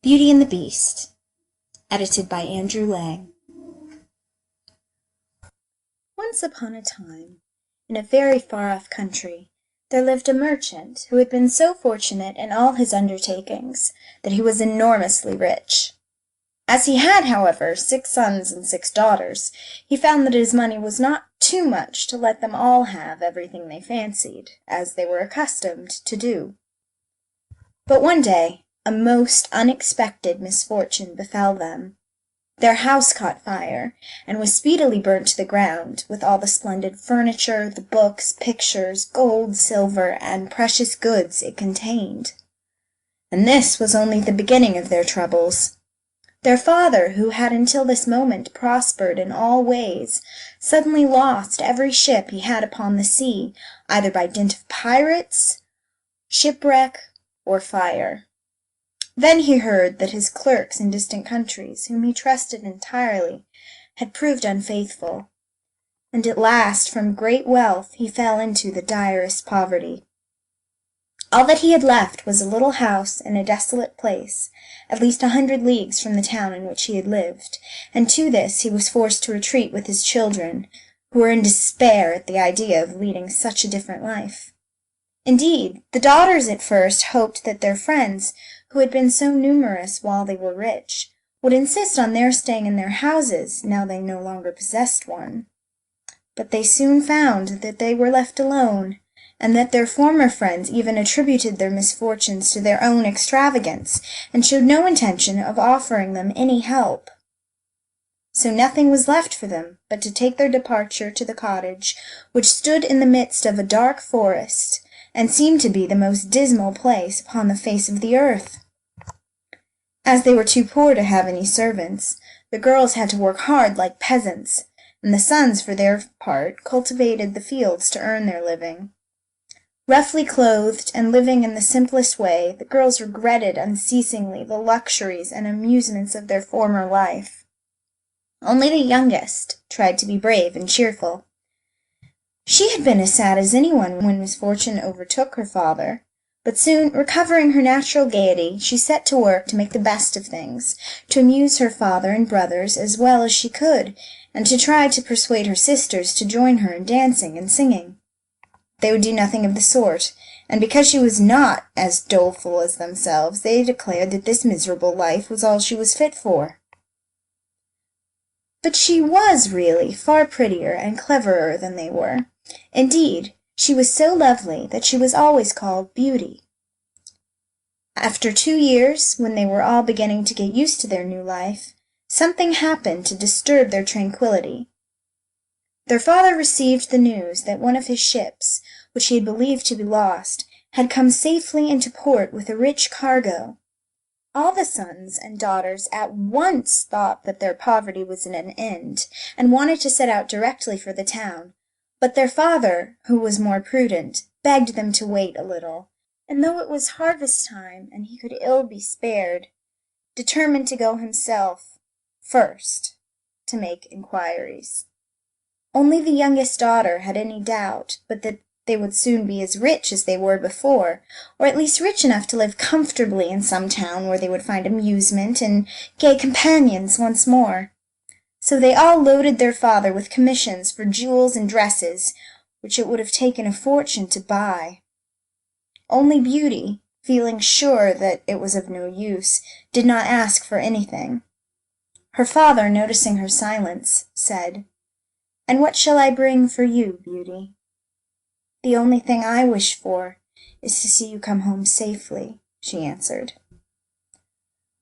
Beauty and the Beast, edited by Andrew Lang. Once upon a time, in a very far-off country, there lived a merchant who had been so fortunate in all his undertakings that he was enormously rich. As he had, however, 6 sons and 6 daughters, he found that his money was not too much to let them all have everything they fancied, as they were accustomed to do. But one day, a most unexpected misfortune befell them. Their house caught fire, and was speedily burnt to the ground, with all the splendid furniture, the books, pictures, gold, silver, and precious goods it contained. And this was only the beginning of their troubles. Their father, who had until this moment prospered in all ways, suddenly lost every ship he had upon the sea, either by dint of pirates, shipwreck, or fire. Then he heard that his clerks in distant countries, whom he trusted entirely, had proved unfaithful, and at last from great wealth he fell into the direst poverty. All that he had left was a little house in a desolate place, at least 100 leagues from the town in which he had lived, and to this he was forced to retreat with his children, who were in despair at the idea of leading such a different life. Indeed, the daughters at first hoped that their friends, who had been so numerous while they were rich, would insist on their staying in their houses now they no longer possessed one. But they soon found that they were left alone, and that their former friends even attributed their misfortunes to their own extravagance, and showed no intention of offering them any help. So nothing was left for them but to take their departure to the cottage, which stood in the midst of a dark forest, and seemed to be the most dismal place upon the face of the earth. As they were too poor to have any servants, the girls had to work hard like peasants, and the sons, for their part, cultivated the fields to earn their living. Roughly clothed, and living in the simplest way, the girls regretted unceasingly the luxuries and amusements of their former life. Only the youngest tried to be brave and cheerful. She had been as sad as anyone when misfortune overtook her father, but soon, recovering her natural gaiety, she set to work to make the best of things, to amuse her father and brothers as well as she could, and to try to persuade her sisters to join her in dancing and singing. They would do nothing of the sort, and because she was not as doleful as themselves, they declared that this miserable life was all she was fit for. But she was really far prettier and cleverer than they were. Indeed, she was so lovely that she was always called Beauty. After 2 years, when they were all beginning to get used to their new life, something happened to disturb their tranquillity. Their father received the news that one of his ships, which he had believed to be lost, had come safely into port with a rich cargo. All the sons and daughters at once thought that their poverty was at an end, and wanted to set out directly for the town. But their father, who was more prudent, begged them to wait a little, and though it was harvest time and he could ill be spared, determined to go himself first to make inquiries. Only the youngest daughter had any doubt but that they would soon be as rich as they were before, or at least rich enough to live comfortably in some town where they would find amusement and gay companions once more. So they all loaded their father with commissions for jewels and dresses, which it would have taken a fortune to buy. Only Beauty, feeling sure that it was of no use, did not ask for anything. Her father, noticing her silence, said, "And what shall I bring for you, Beauty?" "The only thing I wish for is to see you come home safely," she answered.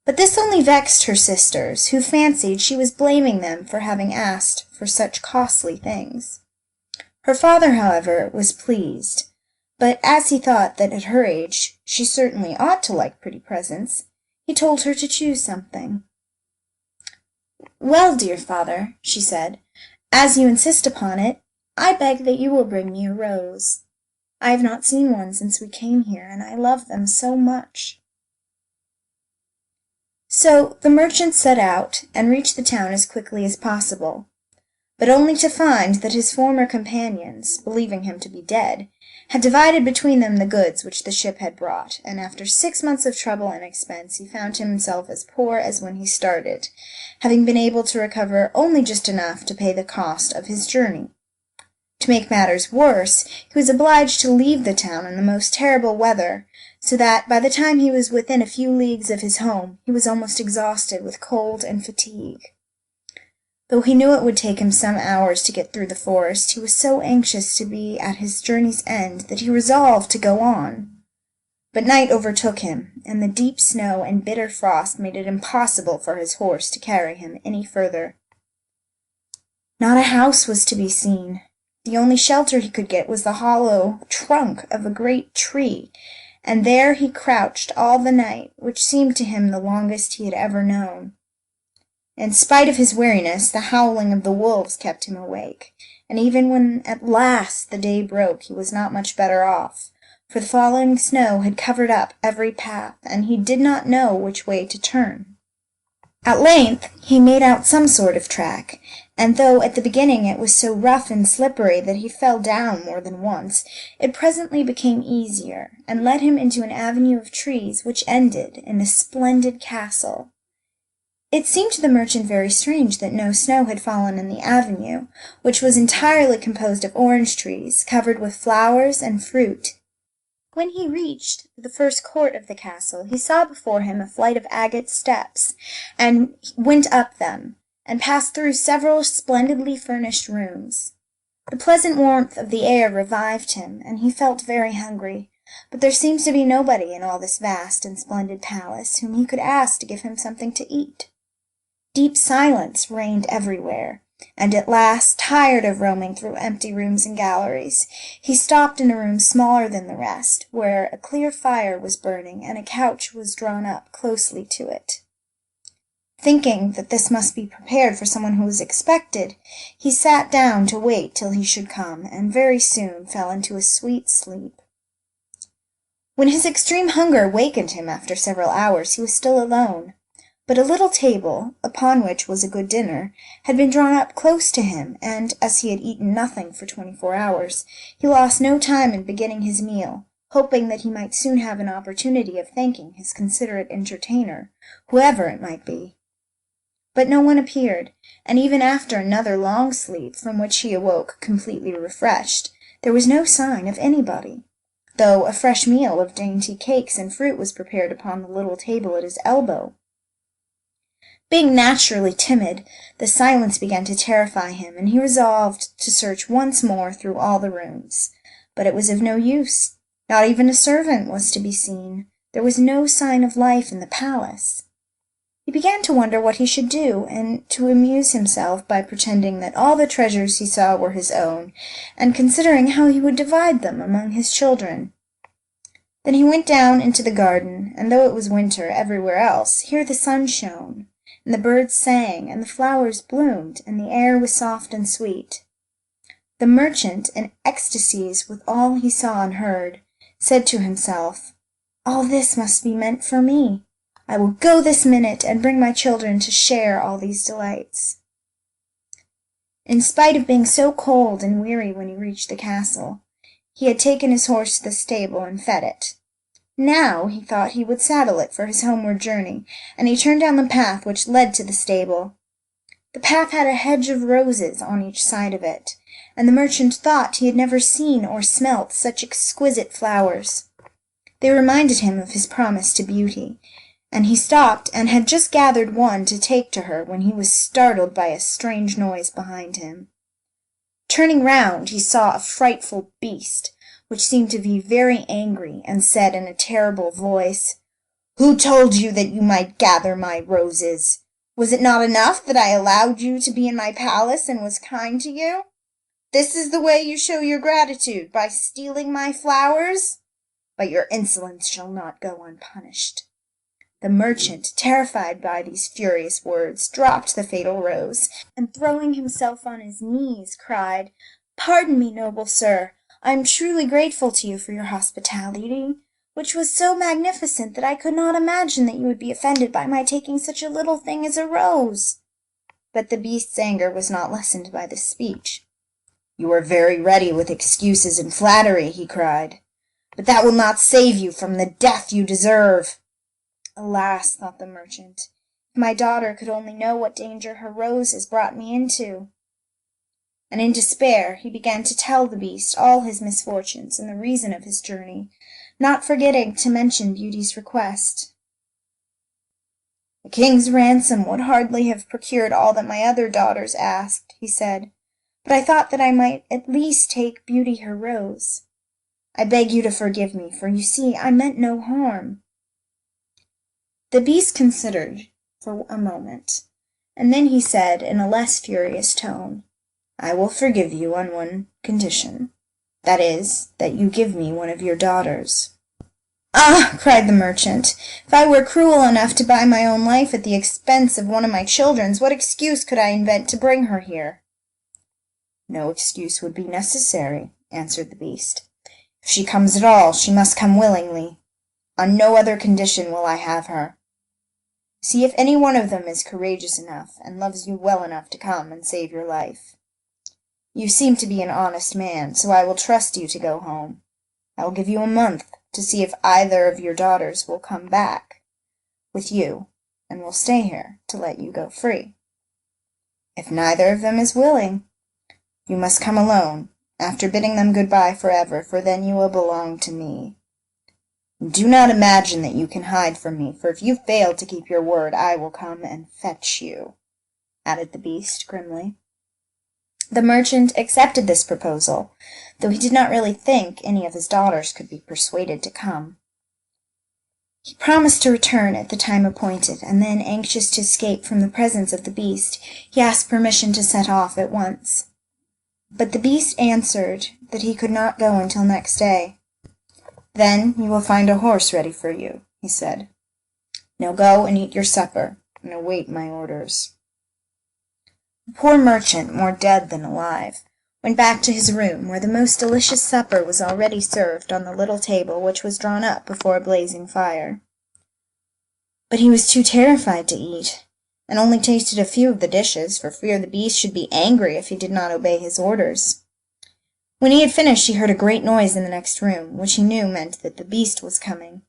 But this only vexed her sisters, who fancied she was blaming them for having asked for such costly things. Her father, however, was pleased, but as he thought that at her age she certainly ought to like pretty presents, he told her to choose something. "Well, dear father," she said, "as you insist upon it, I beg that you will bring me a rose. I have not seen one since we came here, and I love them so much." So the merchant set out, and reached the town as quickly as possible, but only to find that his former companions, believing him to be dead, had divided between them the goods which the ship had brought, and after 6 months of trouble and expense he found himself as poor as when he started, having been able to recover only just enough to pay the cost of his journey. To make matters worse, he was obliged to leave the town in the most terrible weather, so that by the time he was within a few leagues of his home he was almost exhausted with cold and fatigue. Though he knew it would take him some hours to get through the forest, he was so anxious to be at his journey's end that he resolved to go on. But night overtook him, and the deep snow and bitter frost made it impossible for his horse to carry him any further. Not a house was to be seen. The only shelter he could get was the hollow trunk of a great tree, and there he crouched all the night, which seemed to him the longest he had ever known. In spite of his weariness, the howling of the wolves kept him awake, and even when at last the day broke he was not much better off, for the falling snow had covered up every path, and he did not know which way to turn. At length he made out some sort of track, and though at the beginning it was so rough and slippery that he fell down more than once, it presently became easier, and led him into an avenue of trees which ended in a splendid castle. It seemed to the merchant very strange that no snow had fallen in the avenue, which was entirely composed of orange trees, covered with flowers and fruit. When he reached the first court of the castle, he saw before him a flight of agate steps, and went up them, and passed through several splendidly furnished rooms. The pleasant warmth of the air revived him, and he felt very hungry, but there seemed to be nobody in all this vast and splendid palace whom he could ask to give him something to eat. Deep silence reigned everywhere, and at last, tired of roaming through empty rooms and galleries, he stopped in a room smaller than the rest, where a clear fire was burning and a couch was drawn up closely to it. Thinking that this must be prepared for someone who was expected, he sat down to wait till he should come, and very soon fell into a sweet sleep. When his extreme hunger wakened him after several hours, he was still alone. But a little table, upon which was a good dinner, had been drawn up close to him, and, as he had eaten nothing for 24 hours, he lost no time in beginning his meal, hoping that he might soon have an opportunity of thanking his considerate entertainer, whoever it might be. But no one appeared, and even after another long sleep, from which he awoke completely refreshed, there was no sign of anybody, though a fresh meal of dainty cakes and fruit was prepared upon the little table at his elbow. Being naturally timid, the silence began to terrify him, and he resolved to search once more through all the rooms. But it was of no use. Not even a servant was to be seen. There was no sign of life in the palace. He began to wonder what he should do, and to amuse himself by pretending that all the treasures he saw were his own, and considering how he would divide them among his children. Then he went down into the garden, and though it was winter everywhere else, here the sun shone, and the birds sang, and the flowers bloomed, and the air was soft and sweet. The merchant, in ecstasies with all he saw and heard, said to himself, "All this must be meant for me. I will go this minute and bring my children to share all these delights." In spite of being so cold and weary when he reached the castle, he had taken his horse to the stable and fed it. Now he thought he would saddle it for his homeward journey, and he turned down the path which led to the stable. The path had a hedge of roses on each side of it, and the merchant thought he had never seen or smelt such exquisite flowers. They reminded him of his promise to Beauty, and he stopped and had just gathered one to take to her when he was startled by a strange noise behind him. Turning round, he saw a frightful beast, which seemed to be very angry, and said in a terrible voice, "Who told you that you might gather my roses? Was it not enough that I allowed you to be in my palace and was kind to you? This is the way you show your gratitude, by stealing my flowers? But your insolence shall not go unpunished." The merchant, terrified by these furious words, dropped the fatal rose, and throwing himself on his knees, cried, "Pardon me, noble sir. I am truly grateful to you for your hospitality, which was so magnificent that I could not imagine that you would be offended by my taking such a little thing as a rose." But the beast's anger was not lessened by this speech. "You are very ready with excuses and flattery," he cried, "but that will not save you from the death you deserve." "Alas," thought the merchant, "if my daughter could only know what danger her rose has brought me into!" And in despair he began to tell the Beast all his misfortunes and the reason of his journey, not forgetting to mention Beauty's request. "A king's ransom would hardly have procured all that my other daughters asked," he said, "but I thought that I might at least take Beauty her rose. I beg you to forgive me, for you see I meant no harm." The Beast considered for a moment, and then he said in a less furious tone, "I will forgive you on one condition. That is, that you give me one of your daughters." "Ah!" cried the merchant, "if I were cruel enough to buy my own life at the expense of one of my children's, what excuse could I invent to bring her here?" "No excuse would be necessary," answered the Beast. "If she comes at all, she must come willingly. On no other condition will I have her. See if any one of them is courageous enough, and loves you well enough to come and save your life. You seem to be an honest man, so I will trust you to go home. I will give you a month to see if either of your daughters will come back with you, and will stay here to let you go free. If neither of them is willing, you must come alone, after bidding them good-bye forever, for then you will belong to me. Do not imagine that you can hide from me, for if you fail to keep your word, I will come and fetch you," added the Beast grimly. The merchant accepted this proposal, though he did not really think any of his daughters could be persuaded to come. He promised to return at the time appointed, and then, anxious to escape from the presence of the Beast, he asked permission to set off at once. But the Beast answered that he could not go until next day. "Then you will find a horse ready for you," he said. "Now go and eat your supper, and await my orders." The poor merchant, more dead than alive, went back to his room, where the most delicious supper was already served on the little table which was drawn up before a blazing fire. But he was too terrified to eat, and only tasted a few of the dishes, for fear the Beast should be angry if he did not obey his orders. When he had finished, he heard a great noise in the next room, which he knew meant that the Beast was coming.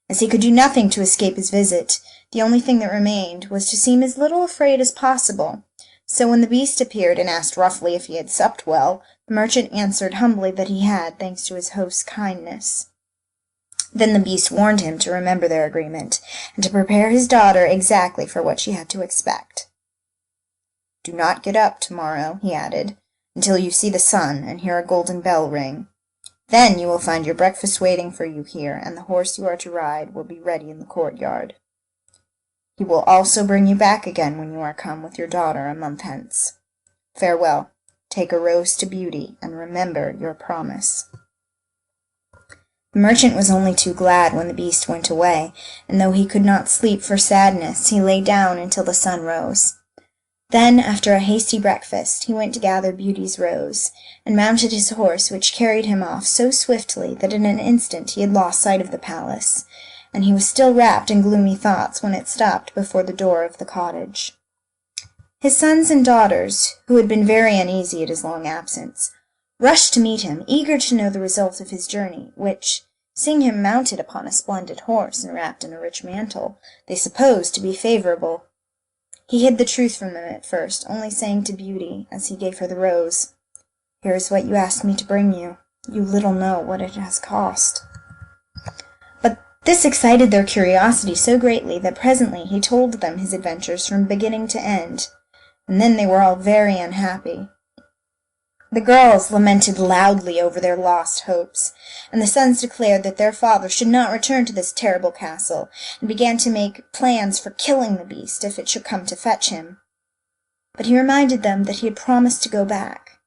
As he could do nothing to escape his visit, the only thing that remained was to seem as little afraid as possible. So when the Beast appeared and asked roughly if he had supped well, the merchant answered humbly that he had, thanks to his host's kindness. Then the Beast warned him to remember their agreement, and to prepare his daughter exactly for what she had to expect. "Do not get up tomorrow," he added, "until you see the sun and hear a golden bell ring. Then you will find your breakfast waiting for you here, and the horse you are to ride will be ready in the courtyard. He will also bring you back again when you are come with your daughter a month hence. Farewell. Take a rose to Beauty, and remember your promise." The merchant was only too glad when the Beast went away, and though he could not sleep for sadness, he lay down until the sun rose. Then, after a hasty breakfast, he went to gather Beauty's rose, and mounted his horse, which carried him off so swiftly that in an instant he had lost sight of the palace, and he was still wrapped in gloomy thoughts when it stopped before the door of the cottage. His sons and daughters, who had been very uneasy at his long absence, rushed to meet him, eager to know the result of his journey, which, seeing him mounted upon a splendid horse and wrapped in a rich mantle, they supposed to be favourable. He hid the truth from them at first, only saying to Beauty, as he gave her the rose, "Here is what you asked me to bring you. You little know what it has cost." But this excited their curiosity so greatly that presently he told them his adventures from beginning to end, and then they were all very unhappy. The girls lamented loudly over their lost hopes, and the sons declared that their father should not return to this terrible castle, and began to make plans for killing the Beast if it should come to fetch him. But he reminded them that he had promised to go back.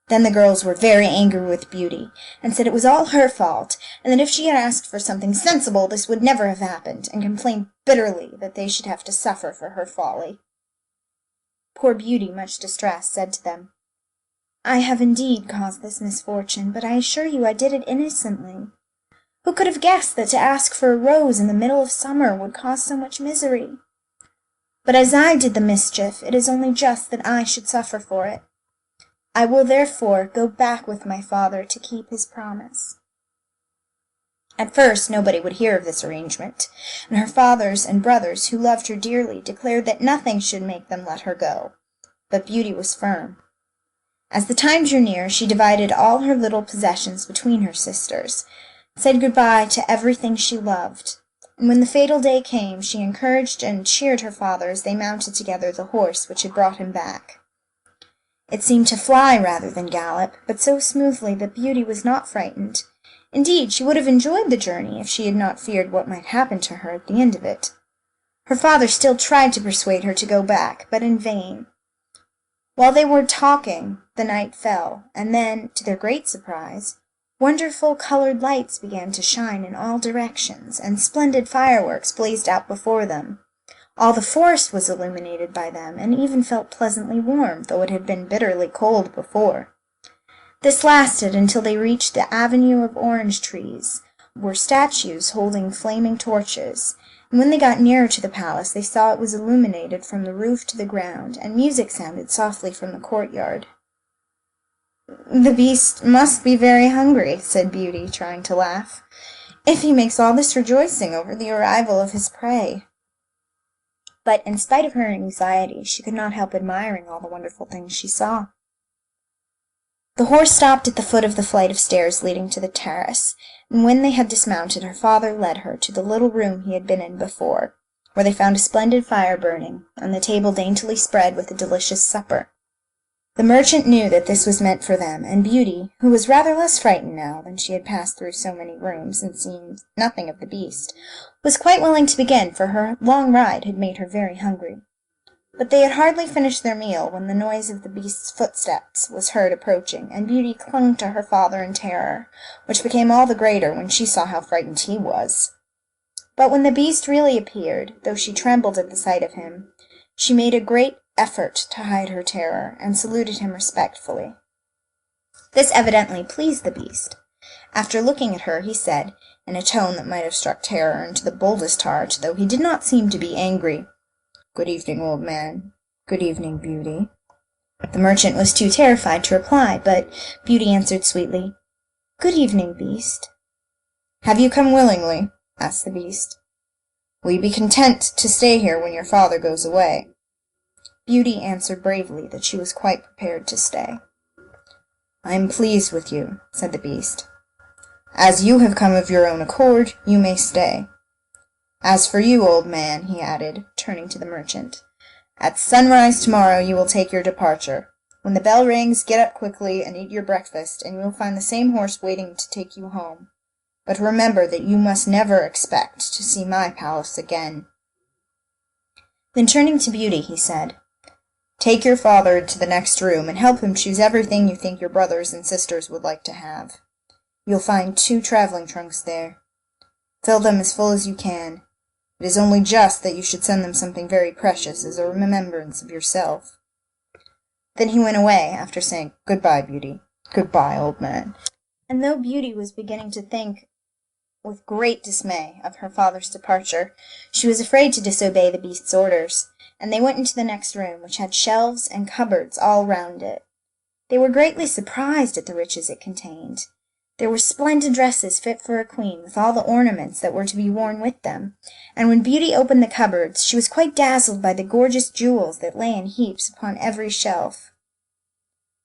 Then the girls were very angry with Beauty, and said it was all her fault, and that if she had asked for something sensible this would never have happened, and complained bitterly that they should have to suffer for her folly. Poor Beauty, much distressed, said to them, "I have indeed caused this misfortune, but I assure you I did it innocently. Who could have guessed that to ask for a rose in the middle of summer would cause so much misery? But as I did the mischief, it is only just that I should suffer for it. I will therefore go back with my father to keep his promise." At first nobody would hear of this arrangement, and her fathers and brothers, who loved her dearly, declared that nothing should make them let her go. But Beauty was firm. As the time drew near, she divided all her little possessions between her sisters, said good-bye to everything she loved, and when the fatal day came, she encouraged and cheered her father as they mounted together the horse which had brought him back. It seemed to fly rather than gallop, but so smoothly that Beauty was not frightened. Indeed, she would have enjoyed the journey if she had not feared what might happen to her at the end of it. Her father still tried to persuade her to go back, but in vain. While they were talking, the night fell, and then, to their great surprise, wonderful colored lights began to shine in all directions, and splendid fireworks blazed out before them. All the forest was illuminated by them, and even felt pleasantly warm, though it had been bitterly cold before. This lasted until they reached the avenue of orange trees, where statues holding flaming torches, and when they got nearer to the palace they saw it was illuminated from the roof to the ground, and music sounded softly from the courtyard. "The Beast must be very hungry," said Beauty, trying to laugh, "if he makes all this rejoicing over the arrival of his prey." But in spite of her anxiety she could not help admiring all the wonderful things she saw. The horse stopped at the foot of the flight of stairs leading to the terrace, and when they had dismounted her father led her to the little room he had been in before, where they found a splendid fire burning, and the table daintily spread with a delicious supper. The merchant knew that this was meant for them, and Beauty, who was rather less frightened now that she had passed through so many rooms and seen nothing of the Beast, was quite willing to begin, for her long ride had made her very hungry. But they had hardly finished their meal when the noise of the Beast's footsteps was heard approaching, and Beauty clung to her father in terror, which became all the greater when she saw how frightened he was. But when the Beast really appeared, though she trembled at the sight of him, she made a great effort to hide her terror, and saluted him respectfully. This evidently pleased the Beast. After looking at her, he said, in a tone that might have struck terror into the boldest heart, though he did not seem to be angry, "Good evening, old man. Good evening, Beauty." The merchant was too terrified to reply, but Beauty answered sweetly, "Good evening, Beast." "Have you come willingly?" asked the Beast. "Will you be content to stay here when your father goes away?" Beauty answered bravely that she was quite prepared to stay. "I am pleased with you," said the Beast. "As you have come of your own accord, you may stay. As for you, old man," he added, turning to the merchant, "at sunrise tomorrow you will take your departure. When the bell rings, get up quickly and eat your breakfast, and you will find the same horse waiting to take you home. But remember that you must never expect to see my palace again." Then turning to Beauty, he said, "Take your father to the next room, and help him choose everything you think your brothers and sisters would like to have. You'll find 2 traveling trunks there. Fill them as full as you can. It is only just that you should send them something very precious as a remembrance of yourself." Then he went away, after saying, "Good-bye, Beauty. Good-bye, old man." And though Beauty was beginning to think with great dismay of her father's departure, she was afraid to disobey the Beast's orders, and they went into the next room, which had shelves and cupboards all round it. They were greatly surprised at the riches it contained. There were splendid dresses fit for a queen, with all the ornaments that were to be worn with them, and when Beauty opened the cupboards she was quite dazzled by the gorgeous jewels that lay in heaps upon every shelf.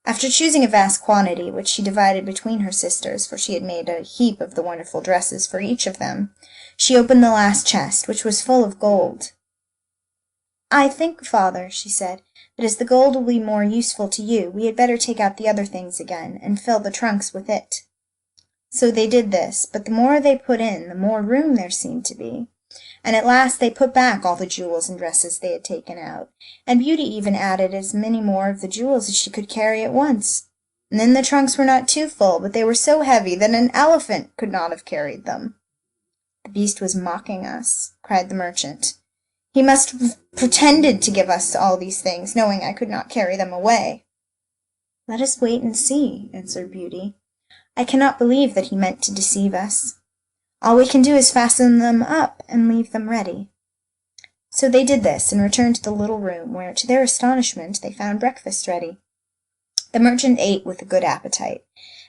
After choosing a vast quantity, which she divided between her sisters, for she had made a heap of the wonderful dresses for each of them, she opened the last chest, which was full of gold. "I think, father," she said, "that as the gold will be more useful to you, we had better take out the other things again, and fill the trunks with it." So they did this, but the more they put in, the more room there seemed to be, and at last they put back all the jewels and dresses they had taken out, and Beauty even added as many more of the jewels as she could carry at once. And then the trunks were not too full, but they were so heavy that an elephant could not have carried them. "The Beast was mocking us," cried the merchant. "He must have pretended to give us all these things, knowing I could not carry them away." "Let us wait and see," answered Beauty. "I cannot believe that he meant to deceive us. All we can do is fasten them up and leave them ready." So they did this, and returned to the little room, where, to their astonishment, they found breakfast ready. The merchant ate with a good appetite,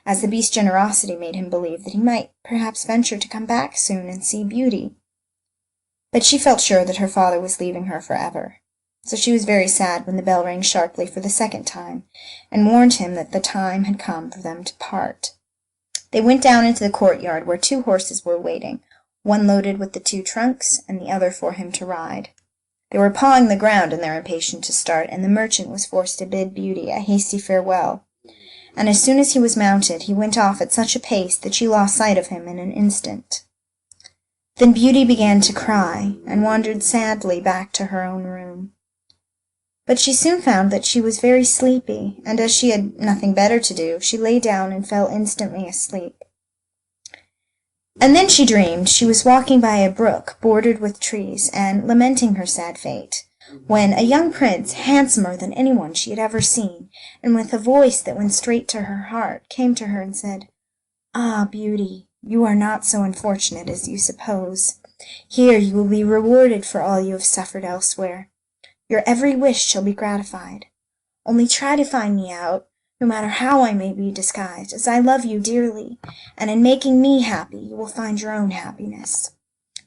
as the Beast's generosity made him believe that he might perhaps venture to come back soon and see Beauty. But she felt sure that her father was leaving her forever, so she was very sad when the bell rang sharply for the second time, and warned him that the time had come for them to part. They went down into the courtyard, where 2 horses were waiting, one loaded with the 2 trunks, and the other for him to ride. They were pawing the ground in their impatience to start, and the merchant was forced to bid Beauty a hasty farewell, and as soon as he was mounted, he went off at such a pace that she lost sight of him in an instant. Then Beauty began to cry, and wandered sadly back to her own room. But she soon found that she was very sleepy, and as she had nothing better to do, she lay down and fell instantly asleep. And then she dreamed she was walking by a brook bordered with trees, and lamenting her sad fate, when a young prince, handsomer than anyone she had ever seen, and with a voice that went straight to her heart, came to her and said, "Ah, Beauty, you are not so unfortunate as you suppose. Here you will be rewarded for all you have suffered elsewhere. Your every wish shall be gratified. Only try to find me out, no matter how I may be disguised, as I love you dearly, and in making me happy you will find your own happiness.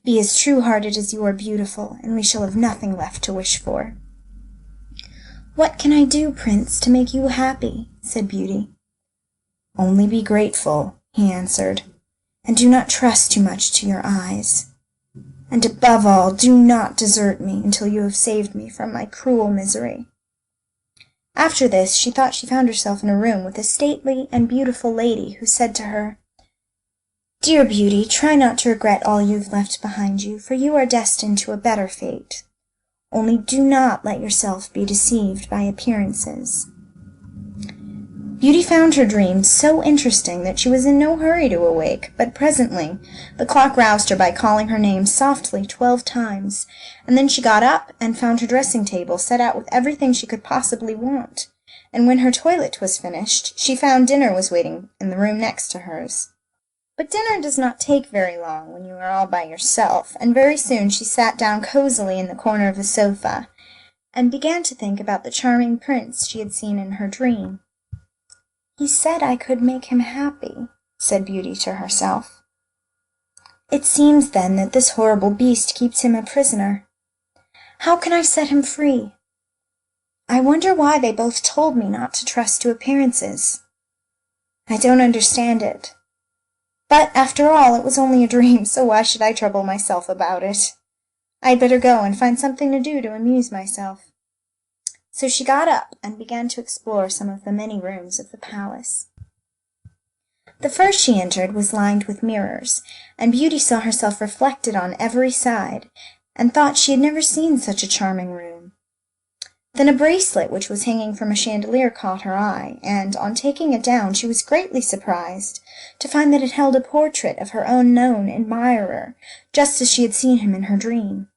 Be as true-hearted as you are beautiful, and we shall have nothing left to wish for." "What can I do, Prince, to make you happy?" said Beauty. "Only be grateful," he answered, "and do not trust too much to your eyes. And above all, do not desert me until you have saved me from my cruel misery." After this, she thought she found herself in a room with a stately and beautiful lady, who said to her, "Dear Beauty, try not to regret all you have left behind you, for you are destined to a better fate. Only do not let yourself be deceived by appearances." Beauty found her dream so interesting that she was in no hurry to awake, but presently the clock roused her by calling her name softly 12 times, and then she got up and found her dressing-table set out with everything she could possibly want, and when her toilet was finished, she found dinner was waiting in the room next to hers. But dinner does not take very long when you are all by yourself, and very soon she sat down cosily in the corner of the sofa, and began to think about the charming prince she had seen in her dream. "He said I could make him happy," said Beauty to herself. "It seems, then, that this horrible beast keeps him a prisoner. How can I set him free? I wonder why they both told me not to trust to appearances. I don't understand it. But, after all, it was only a dream, so why should I trouble myself about it? I'd better go and find something to do to amuse myself." So she got up and began to explore some of the many rooms of the palace. The first she entered was lined with mirrors, and Beauty saw herself reflected on every side, and thought she had never seen such a charming room. Then a bracelet which was hanging from a chandelier caught her eye, and, on taking it down, she was greatly surprised to find that it held a portrait of her own known admirer, just as she had seen him in her dream.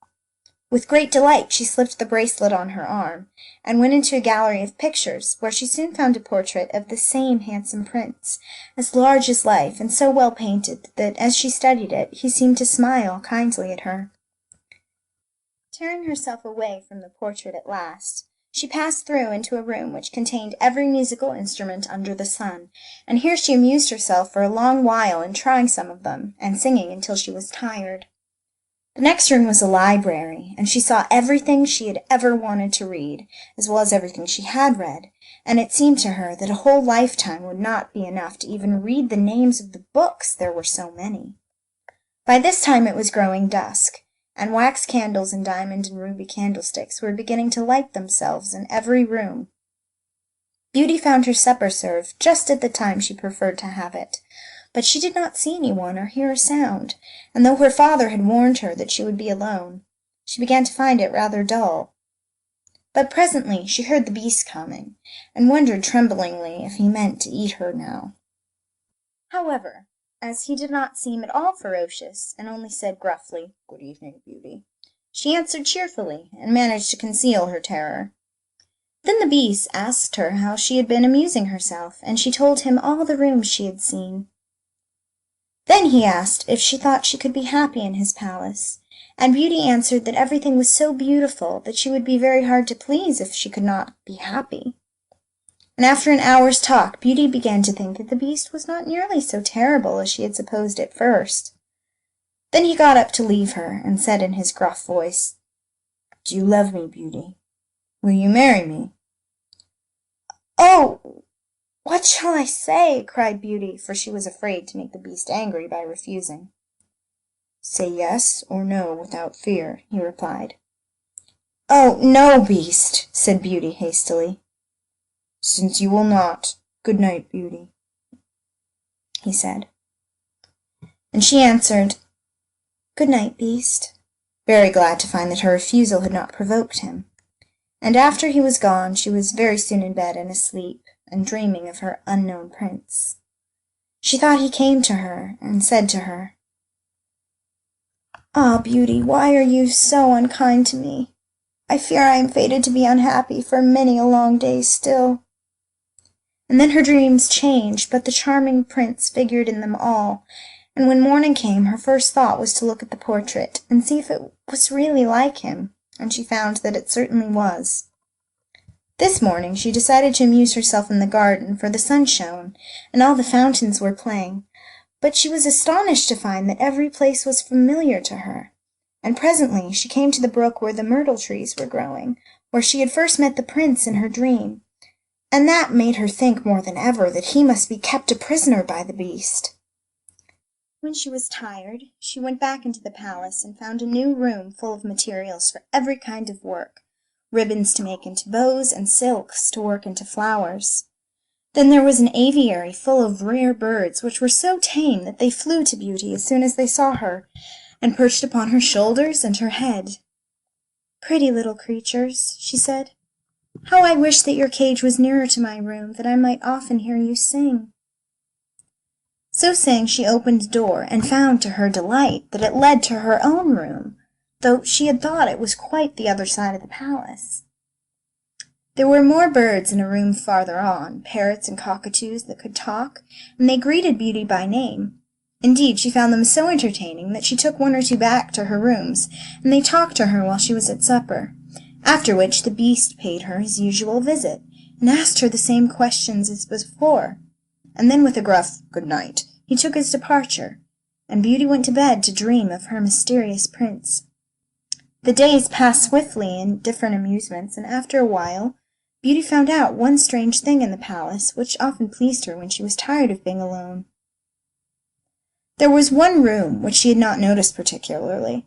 With great delight she slipped the bracelet on her arm, and went into a gallery of pictures, where she soon found a portrait of the same handsome prince, as large as life, and so well painted that, as she studied it, he seemed to smile kindly at her. Tearing herself away from the portrait at last, she passed through into a room which contained every musical instrument under the sun, and here she amused herself for a long while in trying some of them, and singing until she was tired. The next room was a library, and she saw everything she had ever wanted to read, as well as everything she had read, and it seemed to her that a whole lifetime would not be enough to even read the names of the books, there were so many. By this time it was growing dusk, and wax candles and diamond and ruby candlesticks were beginning to light themselves in every room. Beauty found her supper served just at the time she preferred to have it, but she did not see anyone or hear a sound, and though her father had warned her that she would be alone, she began to find it rather dull. But presently she heard the beast coming, and wondered tremblingly if he meant to eat her now. However, as he did not seem at all ferocious, and only said gruffly, "Good evening, Beauty," she answered cheerfully, and managed to conceal her terror. Then the beast asked her how she had been amusing herself, and she told him all the rooms she had seen. Then he asked if she thought she could be happy in his palace, and Beauty answered that everything was so beautiful that she would be very hard to please if she could not be happy. and after an hour's talk Beauty began to think that the Beast was not nearly so terrible as she had supposed at first. Then he got up to leave her, and said in his gruff voice, "Do you love me, Beauty? Will you marry me?" "Oh, what shall I say?" cried Beauty, for she was afraid to make the Beast angry by refusing. "Say yes or no without fear," he replied. "Oh, no, Beast," said Beauty hastily. "Since you will not, good night, Beauty," he said. And she answered, "Good night, Beast," very glad to find that her refusal had not provoked him. And after he was gone, she was very soon in bed and asleep, and dreaming of her unknown prince. She thought he came to her, and said to her, "Ah, Beauty, why are you so unkind to me? I fear I am fated to be unhappy for many a long day still." And then her dreams changed, but the charming prince figured in them all, and when morning came her first thought was to look at the portrait, and see if it was really like him, and she found that it certainly was. This morning she decided to amuse herself in the garden, for the sun shone, and all the fountains were playing, but she was astonished to find that every place was familiar to her, and presently she came to the brook where the myrtle trees were growing, where she had first met the prince in her dream, and that made her think more than ever that he must be kept a prisoner by the Beast. When she was tired, she went back into the palace and found a new room full of materials for every kind of work, ribbons to make into bows and silks to work into flowers. Then there was an aviary full of rare birds, which were so tame that they flew to Beauty as soon as they saw her, and perched upon her shoulders and her head. "Pretty little creatures," she said, "how I wish that your cage was nearer to my room, that I might often hear you sing." So saying, she opened the door, and found to her delight that it led to her own room, though she had thought it was quite the other side of the palace. There were more birds in a room farther on, parrots and cockatoos that could talk, and they greeted Beauty by name. Indeed, she found them so entertaining that she took one or two back to her rooms, and they talked to her while she was at supper, after which the Beast paid her his usual visit, and asked her the same questions as before, and then with a gruff "good night" he took his departure, and Beauty went to bed to dream of her mysterious prince. The days passed swiftly in different amusements, and after a while Beauty found out one strange thing in the palace, which often pleased her when she was tired of being alone. There was one room which she had not noticed particularly.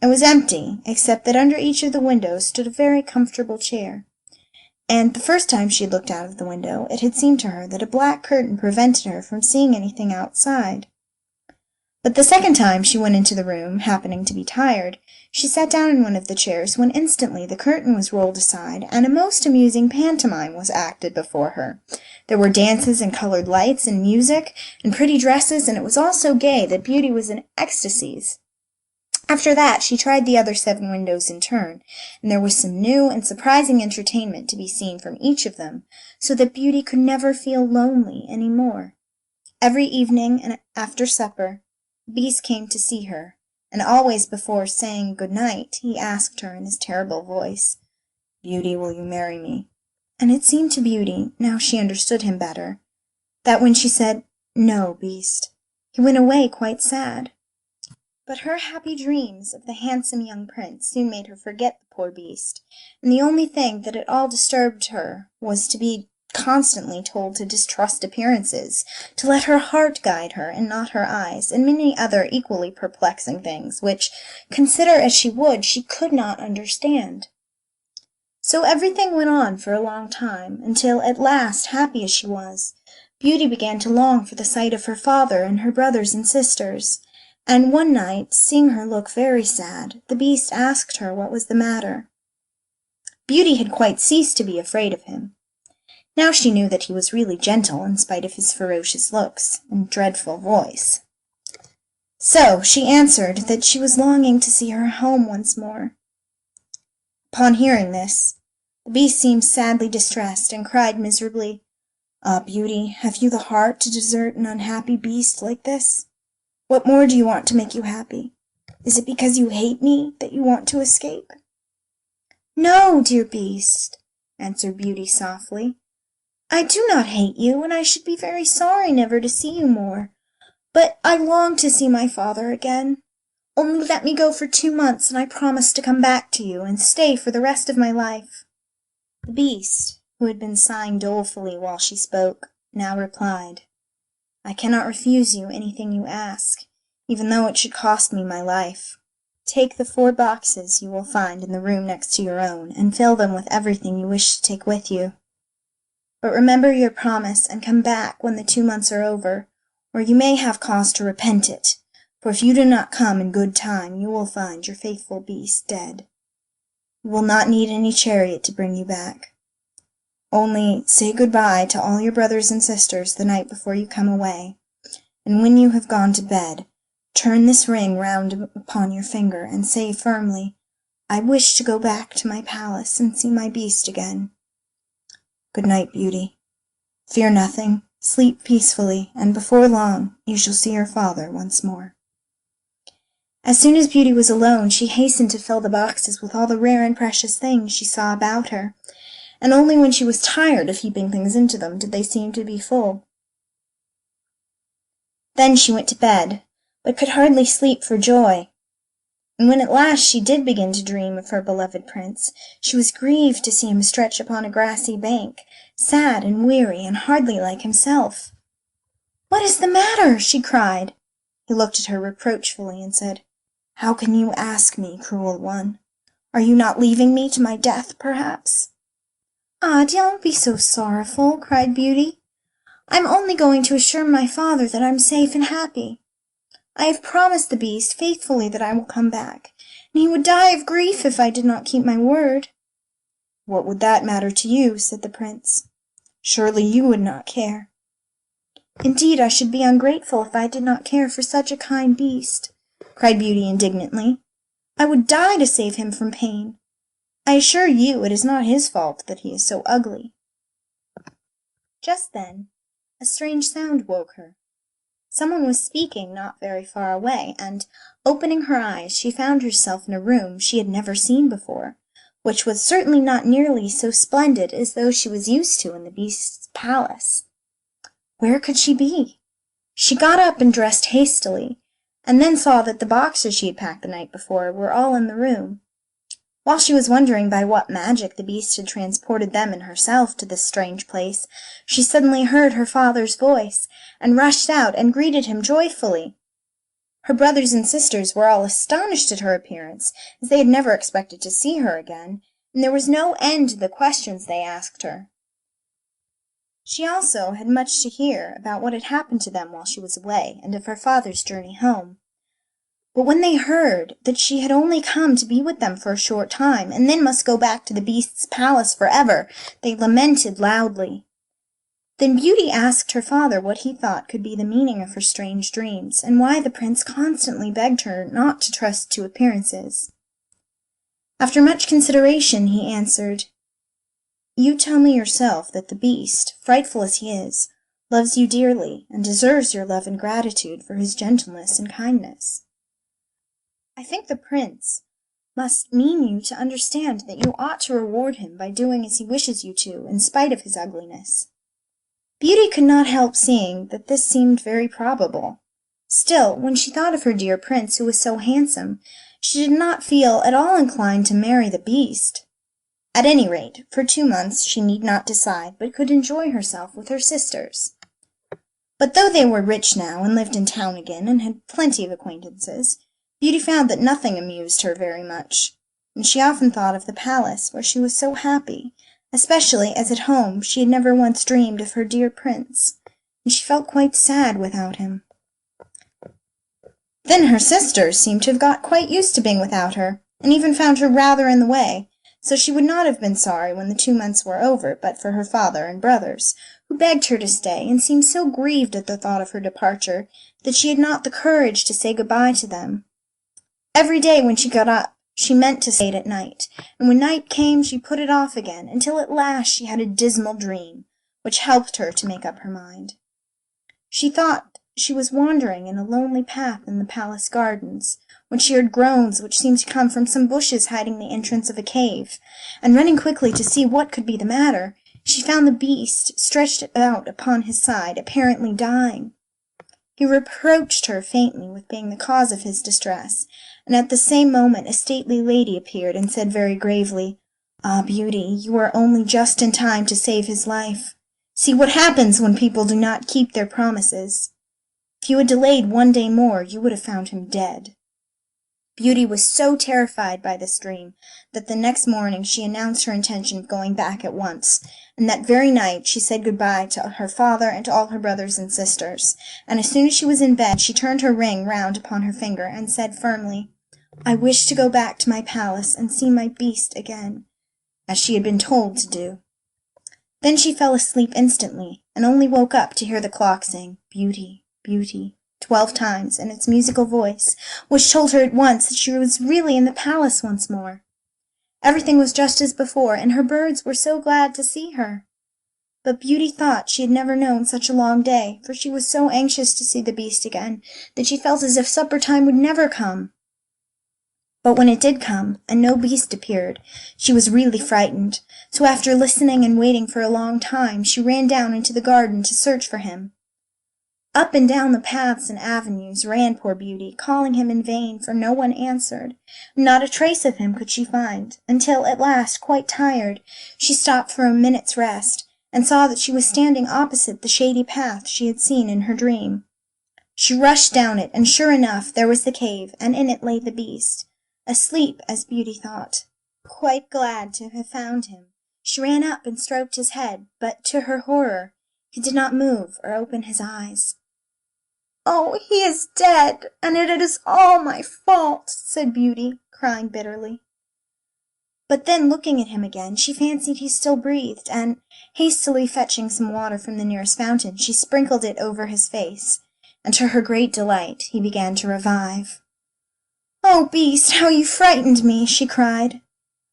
It was empty, except that under each of the windows stood a very comfortable chair, and the first time she had looked out of the window it had seemed to her that a black curtain prevented her from seeing anything outside. But the second time she went into the room, happening to be tired, she sat down in one of the chairs, when instantly the curtain was rolled aside, and a most amusing pantomime was acted before her. There were dances and colored lights and music and pretty dresses, and it was all so gay that Beauty was in ecstasies. After that she tried the other 7 windows in turn, and there was some new and surprising entertainment to be seen from each of them, so that Beauty could never feel lonely any more. Every evening and after supper the Beast came to see her, and always before saying good night he asked her in his terrible voice, "Beauty, will you marry me?" And it seemed to Beauty, now she understood him better, that when she said, "No, Beast," he went away quite sad. But her happy dreams of the handsome young prince soon made her forget the poor Beast, and the only thing that at all disturbed her was to be constantly told to distrust appearances, to let her heart guide her and not her eyes, and many other equally perplexing things, which, consider as she would, she could not understand. So everything went on for a long time, until at last, happy as she was, Beauty began to long for the sight of her father and her brothers and sisters, and one night, seeing her look very sad, the Beast asked her what was the matter. Beauty had quite ceased to be afraid of him. Now she knew that he was really gentle in spite of his ferocious looks and dreadful voice. So she answered that she was longing to see her home once more. Upon hearing this, the Beast seemed sadly distressed, and cried miserably, "Ah, Beauty, have you the heart to desert an unhappy Beast like this? What more do you want to make you happy? Is it because you hate me that you want to escape?" "No, dear Beast," answered Beauty softly. I do not hate you, and I should be very sorry never to see you more. But I long to see my father again. Only let me go for 2 months, and I promise to come back to you, and stay for the rest of my life." The Beast, who had been sighing dolefully while she spoke, now replied, "I cannot refuse you anything you ask, even though it should cost me my life. Take the 4 boxes you will find in the room next to your own, and fill them with everything you wish to take with you. But remember your promise, and come back when the 2 months are over, or you may have cause to repent it, for if you do not come in good time you will find your faithful Beast dead. You will not need any chariot to bring you back. Only say good-bye to all your brothers and sisters the night before you come away, and when you have gone to bed, turn this ring round upon your finger, and say firmly, 'I wish to go back to my palace and see my Beast again.' Good night, Beauty. Fear nothing, sleep peacefully, and before long you shall see your father once more." As soon as Beauty was alone, she hastened to fill the boxes with all the rare and precious things she saw about her, and only when she was tired of heaping things into them did they seem to be full. Then she went to bed, but could hardly sleep for joy. And when at last she did begin to dream of her beloved prince, she was grieved to see him stretched upon a grassy bank, sad and weary, and hardly like himself. "What is the matter?" she cried. He looked at her reproachfully and said, "How can you ask me, cruel one? Are you not leaving me to my death, perhaps?" "Ah, don't be so sorrowful," cried Beauty. "I'm only going to assure my father that I'm safe and happy. I have promised the Beast faithfully that I will come back, and he would die of grief if I did not keep my word." "What would that matter to you?" said the Prince. "Surely you would not care." "Indeed, I should be ungrateful if I did not care for such a kind Beast," cried Beauty indignantly. "I would die to save him from pain. I assure you it is not his fault that he is so ugly." Just then a strange sound woke her. Someone was speaking not very far away, and, opening her eyes, she found herself in a room she had never seen before, which was certainly not nearly so splendid as those she was used to in the Beast's palace. Where could she be? She got up and dressed hastily, and then saw that the boxes she had packed the night before were all in the room. While she was wondering by what magic the Beast had transported them and herself to this strange place, she suddenly heard her father's voice, and rushed out and greeted him joyfully. Her brothers and sisters were all astonished at her appearance, as they had never expected to see her again, and there was no end to the questions they asked her. She also had much to hear about what had happened to them while she was away, and of her father's journey home. But when they heard that she had only come to be with them for a short time, and then must go back to the Beast's palace forever, they lamented loudly. Then Beauty asked her father what he thought could be the meaning of her strange dreams, and why the Prince constantly begged her not to trust to appearances. After much consideration he answered, "You tell me yourself that the Beast, frightful as he is, loves you dearly, and deserves your love and gratitude for his gentleness and kindness. I think the Prince must mean you to understand that you ought to reward him by doing as he wishes you to, in spite of his ugliness." Beauty could not help seeing that this seemed very probable. Still, when she thought of her dear Prince, who was so handsome, she did not feel at all inclined to marry the Beast. At any rate, for 2 months she need not decide, but could enjoy herself with her sisters. But though they were rich now, and lived in town again, and had plenty of acquaintances, Beauty found that nothing amused her very much, and she often thought of the palace, where she was so happy, especially as at home she had never once dreamed of her dear Prince, and she felt quite sad without him. Then her sisters seemed to have got quite used to being without her, and even found her rather in the way, so she would not have been sorry when the 2 months were over but for her father and brothers, who begged her to stay, and seemed so grieved at the thought of her departure that she had not the courage to say good-bye to them. Every day when she got up she meant to say it at night, and when night came she put it off again, until at last she had a dismal dream, which helped her to make up her mind. She thought she was wandering in a lonely path in the palace gardens, when she heard groans which seemed to come from some bushes hiding the entrance of a cave, and running quickly to see what could be the matter, she found the Beast stretched out upon his side, apparently dying. He reproached her faintly with being the cause of his distress, and at the same moment a stately lady appeared and said very gravely, "Ah, Beauty, you are only just in time to save his life. See what happens when people do not keep their promises. If you had delayed one day more, you would have found him dead." Beauty was so terrified by this dream that the next morning she announced her intention of going back at once, and that very night she said good-bye to her father and to all her brothers and sisters, and as soon as she was in bed she turned her ring round upon her finger and said firmly, "I wish to go back to my palace and see my Beast again," as she had been told to do. Then she fell asleep instantly, and only woke up to hear the clock sing, "Beauty, Beauty," 12 times in its musical voice, which told her at once that she was really in the palace once more. Everything was just as before, and her birds were so glad to see her. But Beauty thought she had never known such a long day, for she was so anxious to see the Beast again that she felt as if supper time would never come. But when it did come, and no Beast appeared, she was really frightened, so after listening and waiting for a long time, she ran down into the garden to search for him. Up and down the paths and avenues ran poor Beauty, calling him in vain, for no one answered. Not a trace of him could she find, until at last, quite tired, she stopped for a minute's rest, and saw that she was standing opposite the shady path she had seen in her dream. She rushed down it, and sure enough there was the cave, and in it lay the Beast, asleep as Beauty thought. Quite glad to have found him, she ran up and stroked his head, but to her horror he did not move or open his eyes. "Oh, he is dead, and it is all my fault," said Beauty, crying bitterly. But then, looking at him again, she fancied he still breathed, and, hastily fetching some water from the nearest fountain, she sprinkled it over his face, and to her great delight he began to revive. "Oh, Beast, how you frightened me!" she cried.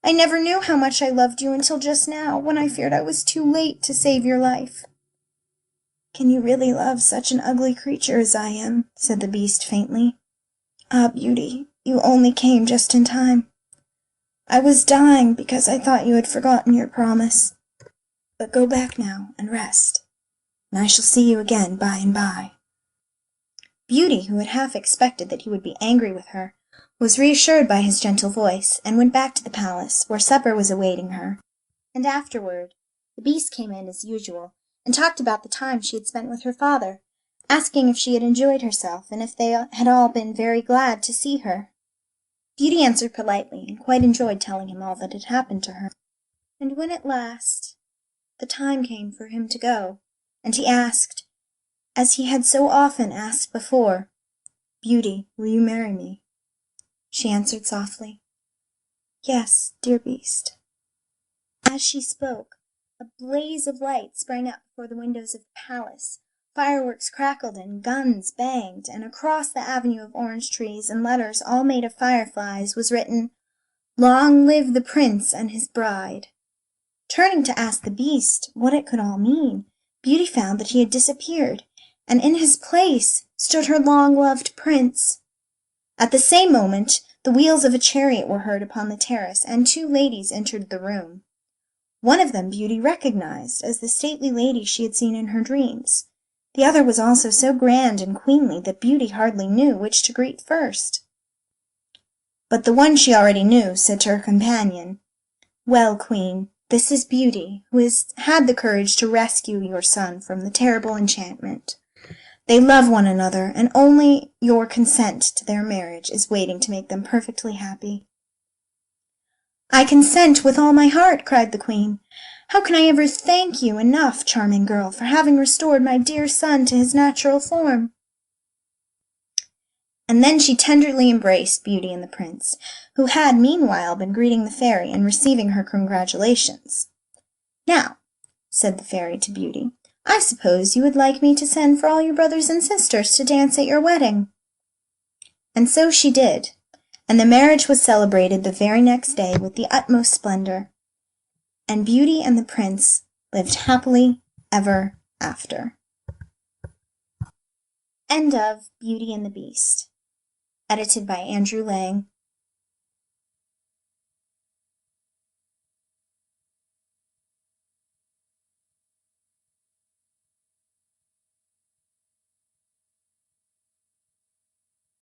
"I never knew how much I loved you until just now, when I feared I was too late to save your life." "Can you really love such an ugly creature as I am?" said the Beast faintly. "Ah, Beauty, you only came just in time. I was dying because I thought you had forgotten your promise. But go back now and rest, and I shall see you again by and by." Beauty, who had half expected that he would be angry with her, was reassured by his gentle voice, and went back to the palace, where supper was awaiting her. And afterward the Beast came in as usual, and talked about the time she had spent with her father, asking if she had enjoyed herself, and if they had all been very glad to see her. Beauty answered politely, and quite enjoyed telling him all that had happened to her. And when at last the time came for him to go, and he asked, as he had so often asked before, "Beauty, will you marry me?" she answered softly, "Yes, dear Beast." As she spoke, a blaze of light sprang up before the windows of the palace, fireworks crackled and guns banged, and across the avenue of orange trees, in letters all made of fireflies, was written, "Long live the Prince and his bride." Turning to ask the Beast what it could all mean, Beauty found that he had disappeared, and in his place stood her long-loved Prince. At the same moment the wheels of a chariot were heard upon the terrace, and 2 ladies entered the room. One of them Beauty recognized as the stately lady she had seen in her dreams. The other was also so grand and queenly that Beauty hardly knew which to greet first. But the one she already knew said to her companion, "Well, Queen, this is Beauty, who has had the courage to rescue your son from the terrible enchantment. They love one another, and only your consent to their marriage is waiting to make them perfectly happy." "I consent with all my heart," cried the Queen. "How can I ever thank you enough, charming girl, for having restored my dear son to his natural form?" And then she tenderly embraced Beauty and the Prince, who had meanwhile been greeting the Fairy and receiving her congratulations. "Now," said the Fairy to Beauty, "I suppose you would like me to send for all your brothers and sisters to dance at your wedding." And so she did, and the marriage was celebrated the very next day with the utmost splendor, and Beauty and the Prince lived happily ever after. End of Beauty and the Beast. Edited by Andrew Lang.